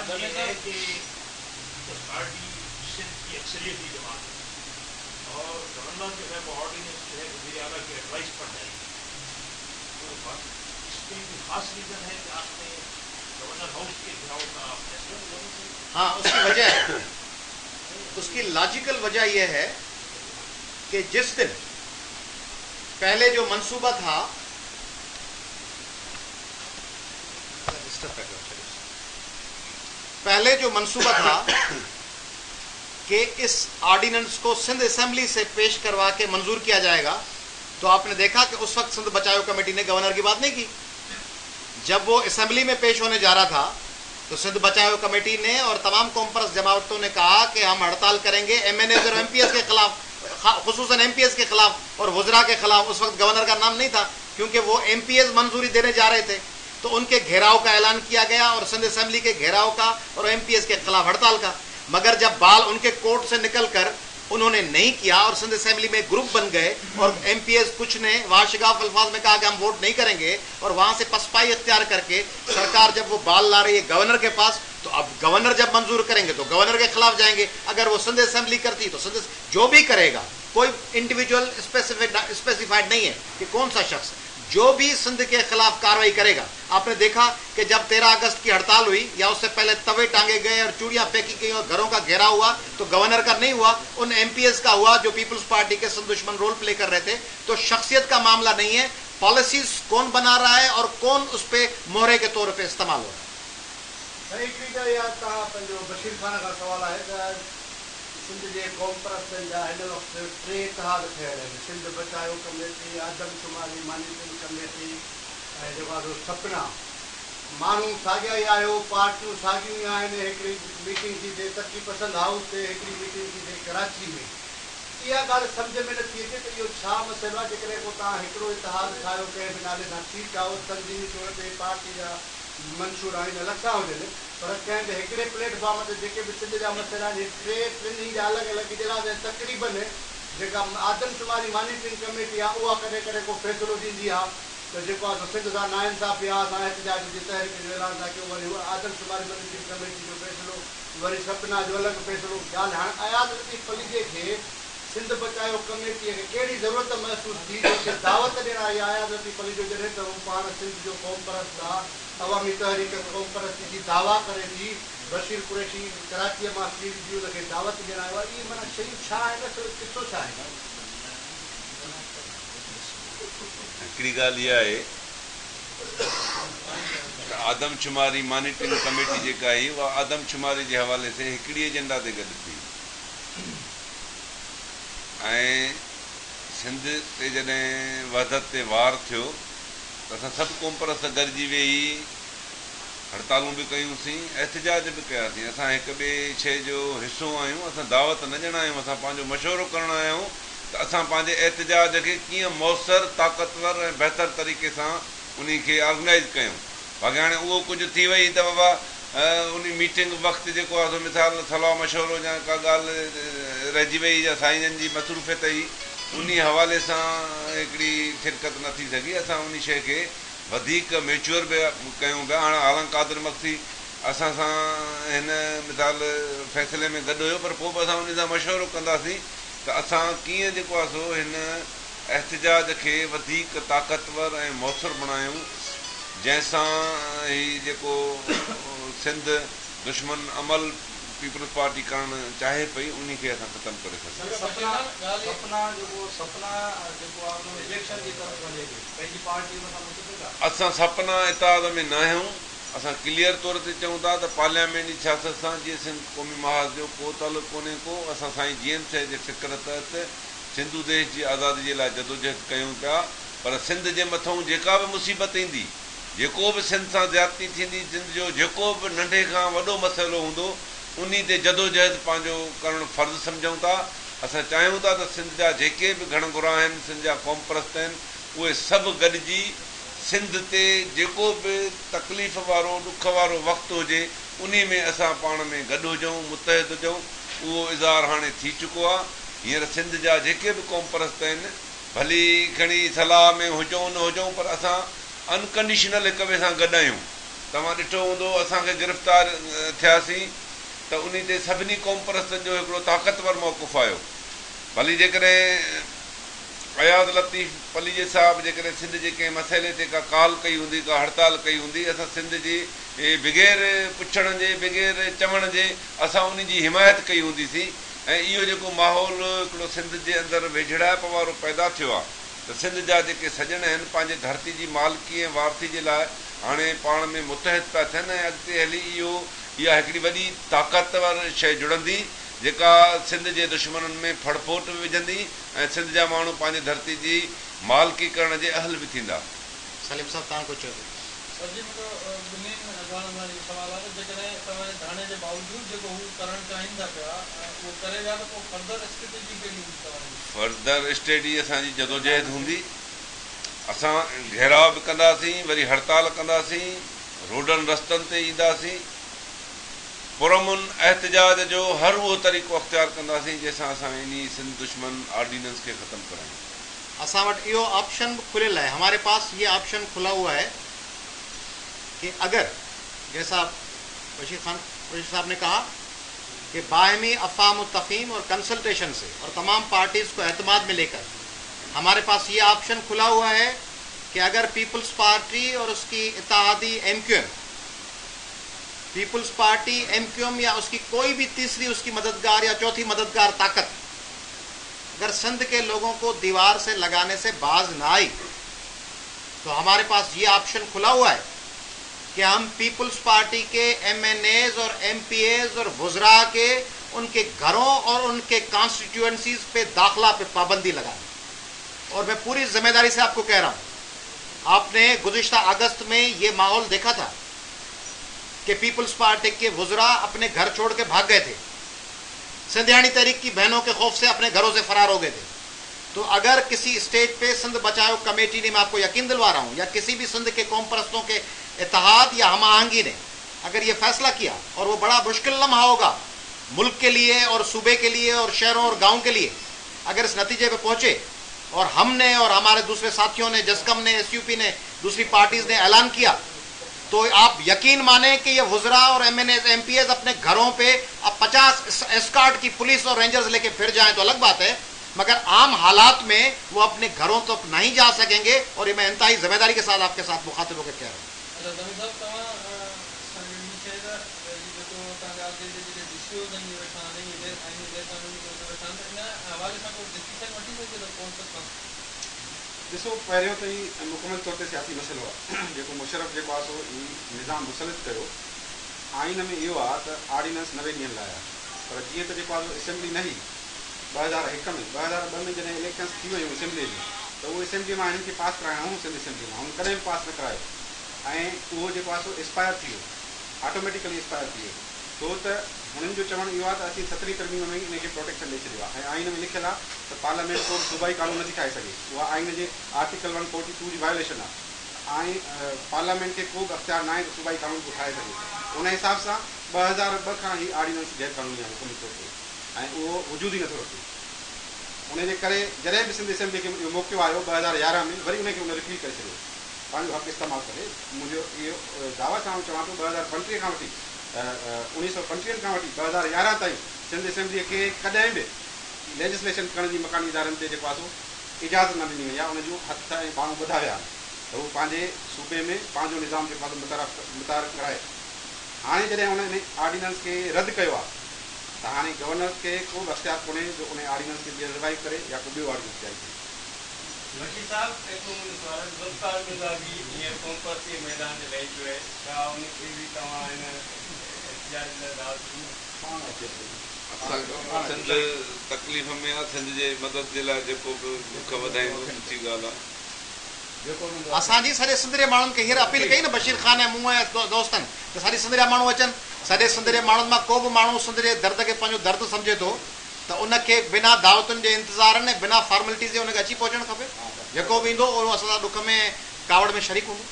بات یہ ہے کہ پارٹی سندھ کی اکثریتی جماعت ہے اور گورنر جو ہے وہ آرڈیننس جو ہے وزیر اعلیٰ کی ایڈوائس پر جائے گی، تو اس میں کوئی خاص ریزن ہے کہ آپ نے گورنر ہاؤس کے گھراؤ کا فیصلہ کیا؟ ہاں، اس کی وجہ ہے، اس کی لاجیکل وجہ یہ ہے کہ جس دن پہلے جو منصوبہ تھا کہ اس آرڈیننس کو سندھ اسمبلی سے پیش کروا کے منظور کیا جائے گا، تو آپ نے دیکھا کہ اس وقت سندھ بچاؤ کمیٹی نے گورنر کی بات نہیں کی. جب وہ اسمبلی میں پیش ہونے جا رہا تھا تو سندھ بچاؤ کمیٹی نے اور تمام کانفرنس جماعتوں نے کہا کہ ہم ہڑتال کریں گے ایم این ایز اور ایم پی ایس کے خلاف، خصوصاً ایم پی ایس کے خلاف اور وزراء کے خلاف. اس وقت گورنر کا نام نہیں تھا کیونکہ وہ ایم پی ایس منظوری دینے جا رہے تھے، تو ان کے گھیراؤ کا اعلان کیا گیا اور سندھ اسمبلی کے گھیراؤ کا اور ایم پی ایس کے خلاف ہڑتال کا. مگر جب بال ان کے کورٹ سے نکل کر انہوں نے نہیں کیا اور سندھ اسمبلی میں گروپ بن گئے اور ایم پی ایس کچھ نے وہاں شگاف الفاظ میں کہا کہ ہم ووٹ نہیں کریں گے اور وہاں سے پسپائی اختیار کر کے سرکار جب وہ بال لا رہی ہے گورنر کے پاس، تو اب گورنر جب منظور کریں گے تو گورنر کے خلاف جائیں گے. اگر وہ سندھ اسمبلی کرتی تو سندھ جو بھی کرے گا، کوئی انڈیویجول اسپیسیفائڈ نہیں ہے کہ کون سا شخص، جو بھی سندھ کے خلاف کاروائی کرے گا. آپ نے دیکھا کہ جب 13 اگست کی ہڑتال ہوئی یا اس سے پہلے توے ٹانگے گئے اور چوڑیاں پھینکی گئی اور گھروں کا گھیرا ہوا، تو گورنر کا نہیں ہوا، ان ایم پی ایس کا ہوا جو پیپلز پارٹی کے سندھ دشمن رول پلے کر رہے تھے. تو شخصیت کا معاملہ نہیں ہے، پالیسیز کون بنا رہا ہے اور کون اس پہ مہرے کے طور پہ استعمال ہو رہا ہے. بشیر خان کا سوال ہے، سندھ کے قوم پرستن جا ہن وقت 3 اتحاد ٹھہر آहिनि، سندھ بچاؤ کمیٹی، آدم شماري مانيٽرنگ کمیٹي ऐं जेको आहे सपना. माण्हू साॻिया ई आहियो، पार्टियूं साॻियूं ई आहिनि. हिकिड़ी मीटिंग थी थिए तरक़ी पसंद हाउस ते, हिकिड़ी मीटिंग थी थिए कराची में. इहा ॻाल्हि सम्झ में नथी अचे त इहो छा मसइलो आहे. जेकॾहिं को तव्हां हिकिड़ो इतिहाद ठाहियो कंहिं बि नाले सां, ठीकु आहे, उहो तंज़ीमी तौर ते पार्टी जा मंशूर आहिनि, अलॻि सां हुजनि, पर कंहिं बि हिकिड़े प्लेटफॉर्म ते जेके बि सिंध जा मसइला आहिनि, टिनि जा अलॻि अलॻि इजलास ऐं तक़रीबन जेका आदमशुमारी मॉनिटरिंग कमेटी आहे उहा कॾहिं कॾहिं को फ़ैसिलो ॾींदी आहे त जेको आहे सिंध सां नाइंसाफ़ी आहे, असां एहतजाज जी तहरीक जो ऐलान था कयूं, वरी आदमशुमारी मॉनिटरिंग कमेटी जो फ़ैसिलो, वरी सपना जो अलॻि फ़ैसिलो. ॻाल्हि हाणे आयात लतीफ़ फलीजे खे सिंध बचायो कमेटीअ खे कहिड़ी ज़रूरत महसूस थी जेके दावत ॾियण आई आयात लतीफ़ फलीजो जॾहिं त हू पाण सिंध जो क़ौम परस्त आहे, अवामी तहरीक क़ौम परस्ती जी दावा करे थी, बशीर कुरैशी कराचीअ मां सीट जी हुनखे दावत ॾियण आयो आहे. इहे माना शयूं छा आहिनि, किसो छा आहे? हिकिड़ी ॻाल्हि इहा आहे त आदमशुमारी मॉनिटरिंग कमेटी जेका आई उहा आदमशुमारी जे हवाले से हिकिड़ी एजेंडा ते गॾु थी, ऐं सिंध ते जॾहिं वहदत ते वार थियो त असां सभु क़ौम परस्त गॾिजी वेही हड़तालूं बि कयूंसीं, एहतजाज बि कयासीं. असां हिक ॿिए शइ जो हिसो आहियूं, असां दावत न ॾियण आहियूं, असां पंहिंजो मशवरो करण आया आहियूं त असां पंहिंजे एहतजाज खे कीअं मौसर, ताक़तवर ऐं बहितर तरीक़े सां उन खे ऑर्गेनाइज़ कयूं. बाक़ी हाणे उहो कुझु थी वई त बाबा उन मीटिंग वक़्तु जेको आहे मिसाल सलाह मशवरो या का ॻाल्हि रहिजी वई या साईंजन जी मसरूफ़ियत ई, उन हवाले सां हिकिड़ी शिरकत न थी सघी. असां उन शइ खे वधीक मेच्योर बि कयूं पिया. हाणे हालांकि क़ादिर मक्सी असां सां हिन मिसाल फ़ैसिले में गॾु हुयो, पर पोइ बि असां उन सां मशवरो कंदासीं त असां कीअं जेको आहे सो हिन एहतजाज खे वधीक ताक़तवर ऐं मौसर बणायूं, जंहिंसां हीउ जेको सिंध दुश्मन अमल पीपल्स पार्टी करणु चाहे पई उन खे असां ख़तमु करे सघूं. असां सपना इतिहाद में न आहियूं. असां क्लियर तौर ते चऊं था त पार्लियामेंटी सियासत सां जीअं सिंध क़ौमी महाज जो को तालुक़ु कोन्हे को. असां साईं जीएम साहिब जे फ़िक्र तहत सिंधु देश जी आज़ादी जे लाइ जदोजहद कयूं पिया, पर सिंध जे मथां जेका बि मुसीबत ईंदी, जेको बि सिंध सां ज़्यादती थींदी, सिंध जो जेको बि नंढे खां वॾो मसइलो हूंदो, उन ते जदोजहद पंहिंजो करणु फ़र्ज़ु सम्झूं था. असां चाहियूं था त सिंध जा जेके बि घण घुरा आहिनि, सिंध जा क़ौम परस्त आहिनि, उहे सभु गॾिजी सिंध ते जेको बि तकलीफ़ वारो ॾुख वारो वक़्तु हुजे उन में असां पाण में गॾु हुजूं, मुतहद हुजूं. उहो इज़हार हाणे थी चुको आहे. हींअर सिंध जा जेके बि क़ौम परस्त आहिनि, भली खणी सलाह में हुजूं न हुजूं, पर असां अनकंडीशनल हिक ॿिए सां गॾु आहियूं. तव्हां ॾिठो हूंदो असांखे गिरफ़्तार थियासीं त उन ते सभिनी क़ौम परस्तनि जो हिकिड़ो ताक़तवर मौक़ुफ़ आयो। भली जेकॾहिं अयाज़ लतीफ़ पलीजे साहिबु जेकॾहिं सिंध जे कंहिं मसइले ते का कॉल कई हूंदी, का हड़ताल कई हूंदी, असां सिंध जी बग़ैर पुछण जे, बग़ैर चवण जे असां उन जी हिमायत कई हूंदीसीं। ऐं इहो जेको माहौल हिकिड़ो सिंध जे अंदरि वेझड़ाइप वारो पैदा थियो आहे त सिंध जा जेके सॼण आहिनि पंहिंजे धरती जी मालिकी ऐं वारसी जे लाइ हाणे पाण में मुतहद पिया थियनि ऐं अॻिते हली इहा हिकिड़ी वॾी ताक़तवर शइ जुड़ंदी जेका सिंध जे दुश्मननि में फड़फोट बि विझंदी ऐं सिंध जा माण्हू पंहिंजे धरती जी मालिकी करण जे अहल बि थींदा। सलीम साहब तव्हां कुझु चयो? सर जी मुंहिंजो ॿिन्हिनि अॻवाननि सां इहो सुवालु आहे त जेकॾहिं तव्हांजे धाणे जे बावजूदि जेको हू करणु चाहिनि था पिया उहो करे विया त पोइ फर्दर स्ट्रेटेजी कहिड़ी हूंदी तव्हांजी? फर्दर स्ट्रेटेजी असांजी जदोजहद हूंदी। असां घेराव बि कंदासीं, वरी हड़ताल कंदासीं, रोडनि रस्तनि ते ईंदासीं, पुरमुन एहतजाज जो हर उहो तरीक़ो अख़्तियार कंदासीं जंहिंसां असां इन सिंध दुश्मन ऑर्डिनेंस खे ख़तमु करायूं। असां वटि इहो ऑप्शन खुलियल है, हमारे पास ये ऑप्शन खुला हुआ है कि अगर जैसा बशीर साहब ने कहा कि बाहमी अफ़ाम तफ़हीम और कंसल्टेशन से और तमाम पार्टीज़ को एतमाद में लेकर हमारे पास ये ऑप्शन खुला हुआ है कि अगर पीपल्स पार्टी और उसकी इत्तेहादी MQM, पीपल्स पार्टी MQM या उसकी कोई भी तीसरी उसकी मददगार या चौथी मददगार ताकत अगर सिंध के लोगों को दीवार से लगाने से बाज ना आई तो हमारे पास ये ऑप्शन खुला हुआ है कि हम पीपल्स पार्टी के MNAs और MPAs और वुज़रा के उनके घरों और उनके कॉन्स्टिट्यूएंसीज पे दाखिला पे पाबंदी लगाएं। और मैं पूरी जिम्मेदारी से आपको कह रहा हूँ, आपने गुज़िश्ता अगस्त में ये माहौल देखा था कि पीपल्स पार्टी के वुज़रा अपने घर छोड़ के भाग गए थे, सिंधियाणी तहरीक की बहनों के खौफ से अपने घरों से फरार हो गए थे। तो अगर किसी स्टेज पे सिंध बचाओ कमेटी ने, मैं आपको यकीन दिलवा रहा हूँ, या किसी भी सिंध के कौम परस्तों के इत्तेहाद या हम आहंगी ने अगर ये फैसला किया, और वो बड़ा मुश्किल लम्हा होगा मुल्क के लिए और सूबे के लिए और शहरों और गाँव के लिए, अगर इस नतीजे पे पहुँचे और हमने और हमारे दूसरे साथियों ने, जस्कम ने, SUP ने, दूसरी पार्टीज ने ऐलान किया, तो आप यकीन माने कि ये वुज़रा और MNAs MPAs अपने घरों पे अब 50 एस्कॉर्ट की पुलिस और रेंजर्स लेके फिर जाएं तो अलग बात है, मगर आम हालात में वो अपने घरों तक तो नहीं जा सकेंगे। और ये मैं इंतहाई जिम्मेदारी के साथ आपके साथ मुखातिब होकर कह रहा हूँ। ॾिसो, पहिरियों त ई मुकमल तौर ते सियासी मसइलो आहे जेको मुशरफ जेको आहे सो निज़ाम मुसलत कयो। आइन में इहो आहे त ऑर्डिनेंस 90 ॾींहंनि लाइ आहे, पर जीअं त जेको आहे असेंबली न हुई 2001 में, 2002 में जॾहिं इलेक्शन्स थी वियूं असेंबली जी, त उहो असेंबली मां हिननि खे पास कराइणो हो, सिंध असेंबली मां हुन कॾहिं बि पास न करायो ऐं उहो जेको आहे सो एक्सपायर थी वियो, ऑटोमेटिकली एक्सपायर थी वियो। छो त हुननि जो चवणु इहो आहे त असीं 17वीं तरमीम में इनखे प्रोटेक्शन ॾेई छॾियो आहे ऐं आइन में लिखियलु आहे त पार्लियामेंट को सूबाई कानून नथी ठाहे सघे, उहा आइन जे आर्टिकल 142 जी वायोलेशन आहे। ऐं पार्लियामेंट खे को बि अख़्तियार न आहे त सूबाई कानून को ठाहे सघे। उन हिसाब सां 2002 खां ही ऑर्डिनेंस गैर कानूनी आहे मुकमल तौर ते ऐं उहो वजूद ई नथो रखे। उनजे करे जॾहिं बि सिंध असेंबली खे इहो मौक़ो आयो 2011 में, वरी उनखे उन रिपीट करे छॾियो पंहिंजो हक़ इस्तेमालु करे। मुंहिंजो इहो दावा सां चवां थो 2035 खां वठी 1935 खां वठी 2011 ताईं सिंध असेंबलीअ खे कॾहिं बि लेजिस्लेशन करण जी मकानी इदारनि ते जेको आहे सो इजाज़त न ॾिनी वई आहे। उन जूं हथ ऐं बाहूं ॿधा विया आहिनि त उहो पंहिंजे सूबे में पंहिंजो निज़ाम जेको आहे मुतारफ़ कराए। हाणे जॾहिं उन ऑर्डिनेंस खे रद्द कयो आहे त हाणे गवर्नर खे को बि अख़्तियार कोन्हे जो उन ऑर्डिनेंस खे रिवाइव करे या को ॿियो ऑर्डिनेंस जारी करे। वकील साहब, हिकिड़ो मुंहिंजो सुवाल आहे, ज़ुल्फ़िकार मिर्ज़ा बि हींअर क़ौम परस्ती मैदान ते लही पियो आहे, छा उनखे बि तव्हां हिन एहतिजाज लाइ दावत ॾिनी? सिंध तकलीफ़ में आहे, सिंध जे मदद जे लाइ जेको बि दुख वधाईंदो सुठी ॻाल्हि आहे। असांजी सॼे सिंध जे माण्हुनि खे हींअर अपील कई न बशीर ख़ान ऐं मूं ऐं दोस्तनि त सारी सिंध जा माण्हू अचनि। सॼे सिंध जे माण्हुनि मां को बि माण्हू सिंध जे दर्द खे पंहिंजो दर्द सम्झे थो त उनखे बिना दावतुनि जे इंतज़ारनि ऐं बिना फॉर्मेलिटीज़ जे उनखे अची पहुचणु खपे। जेको बि ईंदो उहो असां ॾुख में कावड़ में शरीक हूंदो।